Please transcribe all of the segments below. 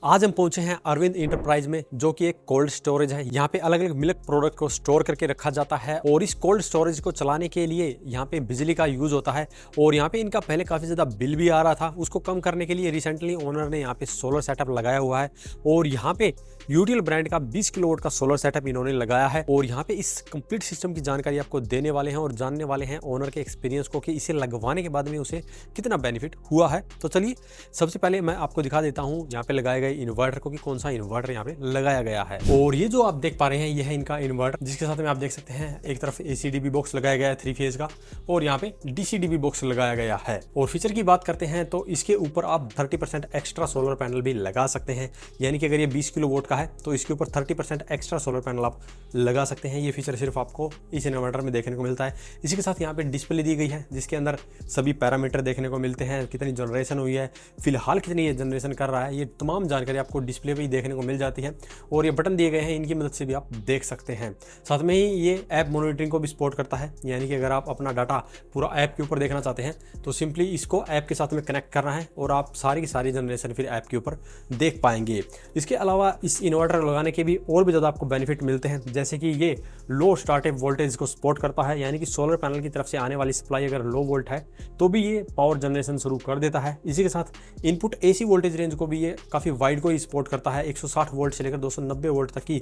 आज हम पहुंचे हैं अरविंद इंटरप्राइज में, जो कि एक कोल्ड स्टोरेज है। यहाँ पे अलग अलग मिल्क प्रोडक्ट को स्टोर करके रखा जाता है और इस कोल्ड स्टोरेज को चलाने के लिए यहाँ पे बिजली का यूज होता है। और यहाँ पे इनका पहले काफी ज्यादा बिल भी आ रहा था, उसको कम करने के लिए रिसेंटली ओनर ने यहाँ पे सोलर सेटअप लगाया हुआ है। और यहाँ पे यूटीएल ब्रांड का 20 किलोवाट का सोलर सेटअप इन्होंने लगाया है। और यहाँ पे इस कंप्लीट सिस्टम की जानकारी आपको देने वाले हैं और जानने वाले हैं ओनर के एक्सपीरियंस को कि इसे लगवाने के बाद में उसे कितना बेनिफिट हुआ है। तो चलिए सबसे पहले मैं आपको दिखा देता हूँ यहाँ पे लगाए गए इन्वर्टर को कि कौन सा इन्वर्टर यहाँ पे लगाया गया है। और ये जो आप देख पा रहे हैं यह है इनका इन्वर्टर, जिसके साथ में आप देख सकते हैं एक तरफ ACDB बॉक्स लगाया गया है 3 फेज का और यहाँ पे DCDB बॉक्स लगाया गया है। और फीचर की बात करते हैं तो इसके ऊपर आप 30% एक्स्ट्रा सोलर पैनल भी लगा सकते हैं, यानी कि अगर ये 20 किलोवाट का है तो इसके ऊपर 30% एक्स्ट्रा सोलर पैनल आप लगा सकते हैं। ये फीचर सिर्फ आपको इस इन्वर्टर में देखने को मिलता है। इसी के साथ यहाँ पे डिस्प्ले दी गई है जिसके अंदर सभी पैरामीटर देखने को मिलते हैं, कितनी जनरेशन हुई है, फिलहाल कितनी ये जनरेशन कर रहा है, ये तमाम जानकारी आपको डिस्प्ले पे ही देखने को मिल जाती है। और ये बटन दिए गए हैं, इनकी मदद से भी आप देख सकते हैं। साथ में ही ये ऐप मॉनिटरिंग को भी सपोर्ट करता है, यानी कि अगर आप अपना डाटा पूरा ऐप के ऊपर देखना चाहते हैं तो सिंपली इसको ऐप के साथ में कनेक्ट करना है और आप सारी की सारी जनरेशन फिर ऐप के ऊपर देख पाएंगे। इसके अलावा इस इन्वर्टर लगाने के भी और भी ज़्यादा आपको बेनिफिट मिलते हैं, जैसे कि ये लो स्टार्टिंग वोल्टेज को सपोर्ट करता है, यानी कि सोलर पैनल की तरफ से आने वाली सप्लाई अगर लो वोल्ट है तो भी ये पावर जनरेशन शुरू कर देता है। इसी के साथ इनपुट AC वोल्टेज रेंज को भी ये काफ़ी वाइड को ही सपोर्ट करता है। 160 वोल्ट से लेकर 290 वोल्ट तक की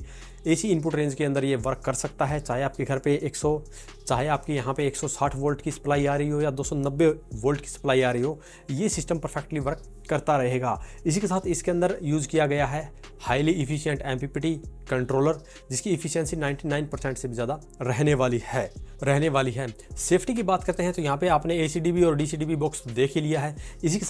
AC इनपुट रेंज के अंदर ये वर्क कर सकता है, चाहे आपके घर पे चाहे आपके यहाँ पे 160 वोल्ट की सप्लाई आ रही हो या 290 वोल्ट की सप्लाई आ रही हो, ये सिस्टम परफेक्टली वर्क करता रहेगा। इसी के साथ इसके अंदर यूज़ किया गया है हाईली इफिशिएंट MPPT कंट्रोलर, जिसकी इफिशिएंसी 99% से भी ज़्यादा रहने वाली है। सेफ्टी की बात करते हैं तो यहाँ पे आपने ACDB और DCDB बॉक्स देख ही लिया है। इसके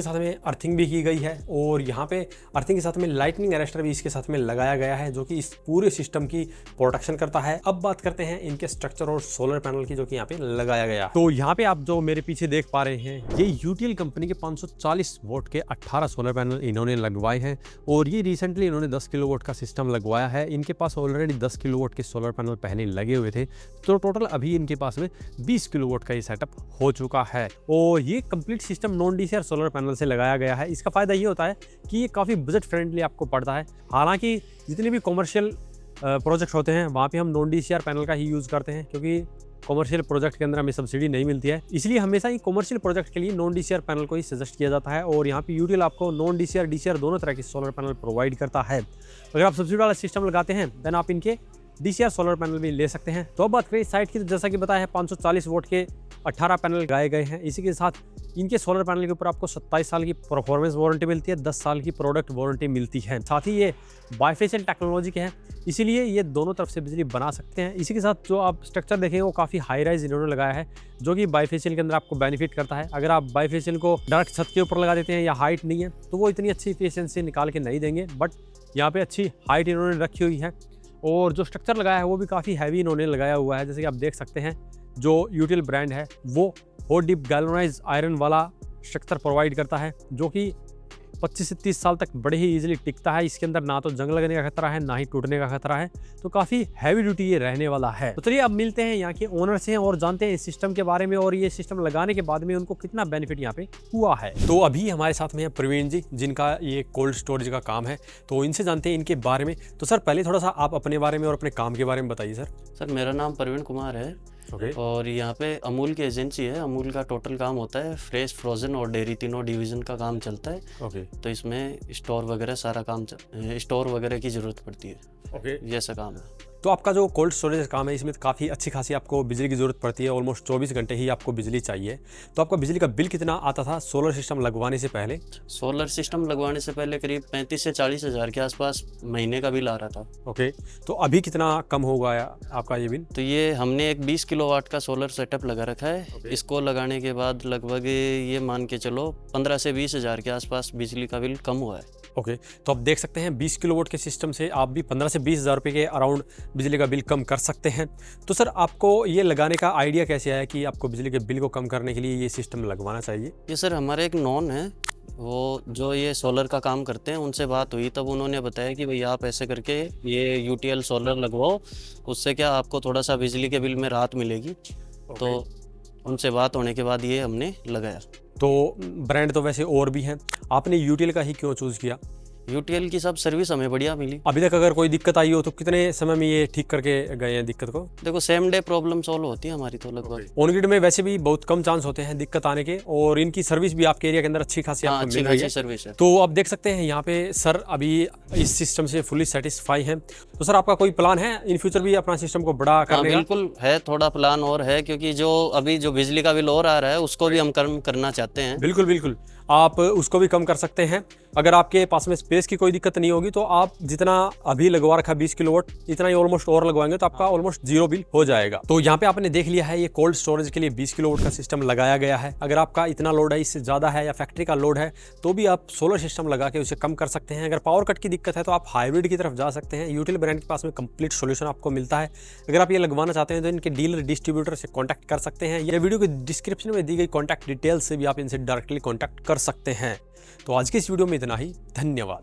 साथ में अर्थिंग भी की गई है और यहाँ पे अर्थिंग के साथ में लाइटनिंग अरेस्टर भी इसके साथ में लगाया गया है, जो कि इस पूरे सिस्टम की प्रोटेक्शन करता है। अब बात करते हैं इनके स्ट्रक्चर और सोलर पैनल की, जो कि यहाँ पे लगाया गया। तो यहाँ पे आप जो मेरे पीछे देख पा रहे हैं, ये यूटीएल कंपनी के 540 वोल्ट के 18 सोलर पैनल इन्होंने लगवाए हैं और ये रिसेंटली इन्होंने 10 किलोवाट का सिस्टम लगवाया है। इनके पास ऑलरेडी 10 किलोवाट के सोलर पैनल पहले लगे हुए थे, तो टोटल अभी इनके पास में 20 किलोवाट का ये सेटअप हो चुका है। और ये complete system non DCR solar panel से लगाया गया है। इसका फायदा ये होता है कि ये काफ़ी बजट फ्रेंडली आपको पड़ता है। हालांकि जितने भी कॉमर्शियल प्रोजेक्ट होते हैं वहाँ पे हम नॉन DCR पैनल का ही यूज़ करते हैं, क्योंकि कॉमर्शियल प्रोजेक्ट के अंदर हमें सब्सिडी नहीं मिलती है, इसलिए हमेशा ही कॉमर्शियल प्रोजेक्ट के लिए नॉन DCR पैनल को ही सजेस्ट किया जाता है। और यहाँ पे यूटीएल आपको नॉन DCR DCR दोनों तरह के सोलर पैनल प्रोवाइड करता है। अगर आप सब्सिडी वाला सिस्टम लगाते हैं देन आप इनके DCR सोलर पैनल भी ले सकते हैं। तो अब बात करें साइट की, तो जैसा कि बताया है 540 वोल्ट के 18 पैनल लगाए गए हैं। इसी के साथ इनके सोलर पैनल के ऊपर आपको 27 साल की परफॉर्मेंस वारंटी मिलती है, 10 साल की प्रोडक्ट वारंटी मिलती है। साथ ही ये बाइफेशियल टेक्नोलॉजी के हैं, इसीलिए ये दोनों तरफ से बिजली बना सकते हैं। इसी के साथ जो आप स्ट्रक्चर देखेंगे वो काफ़ी हाई राइज इन्होंने लगाया है, जो कि बाइफेशियल के अंदर आपको बेनिफिट करता है। अगर आप बाइफेशियल को डायरेक्ट छत के ऊपर लगा देते हैं या हाइट नहीं है तो वो इतनी अच्छी एफिशिएंसी निकाल के नहीं देंगे, बट यहाँ पे अच्छी हाइट इन्होंने रखी हुई है। और जो स्ट्रक्चर लगाया है वो भी काफ़ी हैवी इन्होंने लगाया हुआ है। जैसे कि आप देख सकते हैं जो यूटीएल ब्रांड है वो हॉट डिप गैल्वेनाइज्ड आयरन वाला स्ट्रक्चर प्रोवाइड करता है, जो कि 25 से 30 साल तक बड़े ही इजीली टिकता है। इसके अंदर ना तो जंग लगने का खतरा है ना ही टूटने का खतरा है, तो काफ़ी हैवी ड्यूटी ये रहने वाला है। तो चलिए अब मिलते हैं यहाँ के ओनर से और जानते हैं इस सिस्टम के बारे में और ये सिस्टम लगाने के बाद में उनको कितना बेनिफिट यहाँ पे हुआ है। तो अभी हमारे साथ में है प्रवीण जी, जिनका ये कोल्ड स्टोरेज का काम है, तो इनसे जानते हैं इनके बारे में। तो सर पहले थोड़ा सा आप अपने बारे में और अपने काम के बारे में बताइए। सर मेरा नाम प्रवीण कुमार है। और यहाँ पे अमूल की एजेंसी है। अमूल का टोटल काम होता है फ्रेश, फ्रोजन और डेयरी, तीनों डिवीजन का काम चलता है। तो इसमें स्टोर वगैरह सारा काम स्टोर वगैरह की ज़रूरत पड़ती है। ये ऐसा काम है। तो आपका जो कोल्ड स्टोरेज काम है इसमें काफ़ी अच्छी खासी आपको बिजली की ज़रूरत पड़ती है, ऑलमोस्ट 24 घंटे ही आपको बिजली चाहिए। तो आपका बिजली का बिल कितना आता था सोलर सिस्टम लगवाने से पहले? सोलर सिस्टम लगवाने से पहले करीब 35 से 40 हज़ार के आसपास महीने का बिल आ रहा था। तो अभी कितना कम हो गया आपका ये बिल? तो ये हमने एक 20 किलोवाट का सोलर सेटअप लगा रखा है। इसको लगाने के बाद लगभग ये मान के चलो 15 से 20 हज़ार के आसपास बिजली का बिल कम हुआ है। तो आप देख सकते हैं 20 किलोवाट के सिस्टम से आप भी 15 से 20 हज़ार रुपये के अराउंड बिजली का बिल कम कर सकते हैं। तो सर आपको ये लगाने का आइडिया कैसे आया कि आपको बिजली के बिल को कम करने के लिए ये सिस्टम लगवाना चाहिए? ये सर हमारे एक नॉन है, वो जो ये सोलर का काम करते हैं, उनसे बात हुई तब उन्होंने बताया कि भाई आप ऐसे करके ये यूटीएल सोलर लगवाओ, उससे क्या आपको थोड़ा सा बिजली के बिल में राहत मिलेगी। तो उनसे बात होने के बाद ये हमने लगाया। तो ब्रांड तो वैसे और भी हैं, आपने यूटीएल का ही क्यों चूज़ किया? यूटीएल की सब सर्विस हमें बढ़िया मिली। अभी तक अगर कोई दिक्कत आई हो तो कितने समय में ये ठीक करके गए हैं दिक्कत को? देखो सेम डे प्रॉब्लम सॉल्व होती है हमारी तो लगभग। ऑनग्रिड में वैसे भी बहुत कम चांस होते हैं दिक्कत आने के, और इनकी सर्विस भी आपके एरिया के अंदर अच्छी खासी आपको मिल रही है। सर्विस है। तो आप देख सकते हैं यहाँ पे सर अभी इस सिस्टम से फुली सेटिस्फाई हैं। तो सर आपका कोई प्लान है इन फ्यूचर भी अपना सिस्टम को बड़ा करने का? बिल्कुल है, थोड़ा प्लान और है, क्योंकि जो अभी जो बिजली का बिल और आ रहा है उसको भी हम कम करना चाहते हैं। बिल्कुल बिल्कुल, आप उसको भी कम कर सकते हैं। अगर आपके पास में स्पेस की कोई दिक्कत नहीं होगी तो आप जितना अभी लगवा रखा 20 किलोवाट इतना ही ऑलमोस्ट और लगवाएंगे तो आपका ऑलमोस्ट जीरो बिल हो जाएगा। तो यहाँ पे आपने देख लिया है ये कोल्ड स्टोरेज के लिए 20 किलोवाट का सिस्टम लगाया गया है। अगर आपका इतना लोड है, इससे ज़्यादा है या फैक्ट्री का लोड है तो भी आप सोलर सिस्टम लगा के उसे कम कर सकते हैं। अगर पावर कट की दिक्कत है तो आप हाइब्रिड की तरफ जा सकते हैं। यूटिल ब्रांड के पास में कंप्लीट सोल्यूशन आपको मिलता है। अगर आप ये लगवाना चाहते हैं तो इनके डीलर डिस्ट्रीब्यूटर से कॉन्टैक्ट कर सकते हैं। ये वीडियो के डिस्क्रिप्शन में दी गई कॉन्टैक्ट डिटेल्स से भी आप इनसे डायरेक्टली कॉन्टैक्ट कर सकते हैं। तो आज की इस वीडियो में इतना ही, धन्यवाद।